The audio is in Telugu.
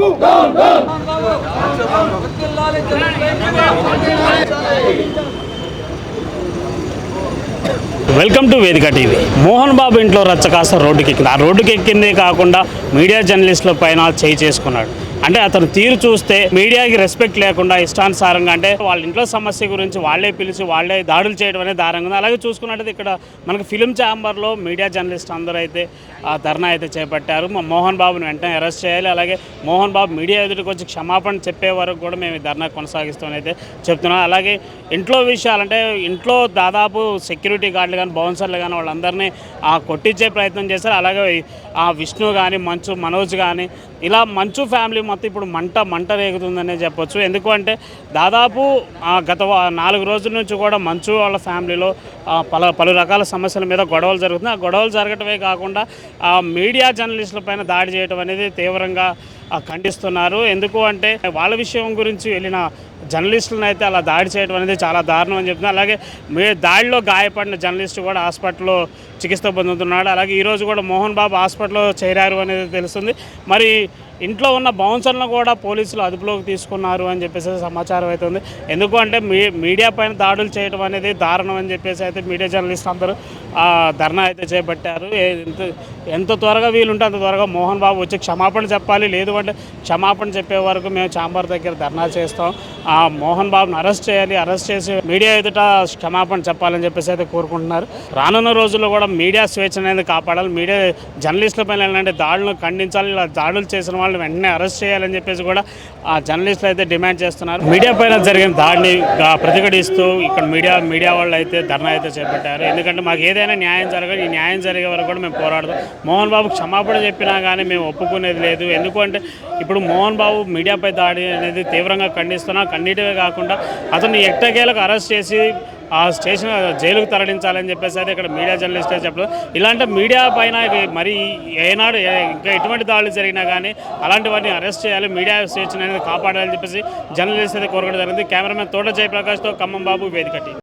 వెల్కమ్ టు వేదిక టీవీ. మోహన్ బాబు ఇంట్లో రచ్చ కాస్త రోడ్డుకి ఎక్కింది. ఆ రోడ్డుకి ఎక్కిందే కాకుండా మీడియా జర్నలిస్టుల పైన చేయి చేసుకున్నాడు. అంటే అతను తీరు చూస్తే మీడియాకి రెస్పెక్ట్ లేకుండా ఇష్టానుసారంగా, అంటే వాళ్ళ ఇంట్లో సమస్య గురించి వాళ్ళే పిలిచి వాళ్ళే దాడులు చేయడం అనేది దారుణంగా ఉంది. అలాగే చూసుకున్నట్టయితే ఇక్కడ మనకు ఫిలిం ఛాంబర్లో మీడియా జర్నలిస్ట్ అందరూ అయితే ధర్నా అయితే చేపట్టారు. మోహన్ బాబుని వెంటనే అరెస్ట్ చేయాలి, అలాగే మోహన్ బాబు మీడియా ఎదుటికి వచ్చి క్షమాపణ చెప్పే వరకు కూడా మేము ఈ ధర్నా కొనసాగిస్తామని అయితే చెప్తున్నాం. అలాగే ఇంట్లో విషయాలు, అంటే ఇంట్లో దాదాపు సెక్యూరిటీ గార్డులు కానీ బౌన్సర్లు కానీ వాళ్ళందరినీ కొట్టించే ప్రయత్నం చేశారు. అలాగే విష్ణు కానీ మనోజ్ కానీ ఇలా మంచు ఫ్యామిలీ మొత్తం ఇప్పుడు మంట రేగుతుందనే చెప్పొచ్చు. ఎందుకంటే దాదాపు గత 4 రోజుల నుంచి కూడా మంచు వాళ్ళ ఫ్యామిలీలో పలు రకాల సమస్యల మీద గొడవలు జరుగుతున్నాయి. ఆ గొడవలు జరగటమే కాకుండా మీడియా జర్నలిస్టుల పైన దాడి చేయడం అనేది తీవ్రంగా ఖండిస్తున్నారు. ఎందుకు అంటే వాళ్ళ విషయం గురించి వెళ్ళిన జర్నలిస్టులను అయితే అలా దాడి చేయడం అనేది చాలా దారుణం అని చెప్తున్నారు. అలాగే దాడిలో గాయపడిన జర్నలిస్టు కూడా హాస్పిటల్లో చికిత్స పొందుతున్నాడు. అలాగే ఈరోజు కూడా మోహన్ బాబు హాస్పిటల్లో చేరారు అనేది తెలుస్తుంది. మరి ఇంట్లో ఉన్న బౌన్సర్లను కూడా పోలీసులు అదుపులోకి తీసుకున్నారు అని చెప్పేసి సమాచారం అయితే ఉంది. ఎందుకు అంటే మీడియా పైన దాడులు చేయడం అనేది దారుణం అని చెప్పేసి అయితే మీడియా జర్నలిస్టులు అందరూ ధర్నా అయితే చేపట్టారు. ఎంత త్వరగా వీలుంటే అంత త్వరగా మోహన్ బాబు వచ్చి క్షమాపణ చెప్పాలి, లేదు అంటే క్షమాపణ చెప్పే వరకు మేము ఛాంబర్ దగ్గర ధర్నా చేస్తాం. మోహన్ బాబును అరెస్ట్ చేయాలి, అరెస్ట్ చేసి మీడియా ఎదుట క్షమాపణ చెప్పాలని చెప్పేసి అయితే కోరుకుంటున్నారు. రానున్న రోజుల్లో కూడా మీడియా స్వేచ్ఛ అనేది కాపాడాలి, మీడియా జర్నలిస్టుల పైన ఎలాంటి దాడులను ఖండించాలి, ఇలా దాడులు చేసిన వాళ్ళని వెంటనే అరెస్ట్ చేయాలని చెప్పేసి కూడా జర్నలిస్టులు అయితే డిమాండ్ చేస్తున్నారు. మీడియా పైన జరిగిన దాడిని ప్రతిఘటిస్తూ ఇక్కడ మీడియా వాళ్ళు అయితే ధర్నా అయితే చేపట్టారు. ఎందుకంటే మాకు ఏదైనా న్యాయం జరగాలి, ఈ న్యాయం జరిగే వరకు కూడా మేము పోరాడతాం. మోహన్ బాబు క్షమాపణ చెప్పినా కానీ మేము ఒప్పుకునేది లేదు. ఎందుకంటే ఇప్పుడు మోహన్ బాబు మీడియాపై దాడి అనేది తీవ్రంగా ఖండితమే కాకుండా అతన్ని ఎట్టకేలకు అరెస్ట్ చేసి ఆ స్టేషన్ జైలుకు తరలించాలని చెప్పేసి అయితే ఇక్కడ మీడియా జర్నలిస్టే చెప్పడం. ఇలాంటి మీడియా పైన మరి ఏనాడు ఇంకా ఎటువంటి దాడులు జరిగినా కానీ అలాంటివన్నీ అరెస్ట్ చేయాలి, మీడియా స్వేచ్ఛ అనేది కాపాడాలని చెప్పేసి జర్నలిస్ట్ అయితే కోరడం జరిగింది. కెమెరామెన్ తోట జయప్రకాష్తో ఖమ్మం బాబు, వేదిక టీవీ.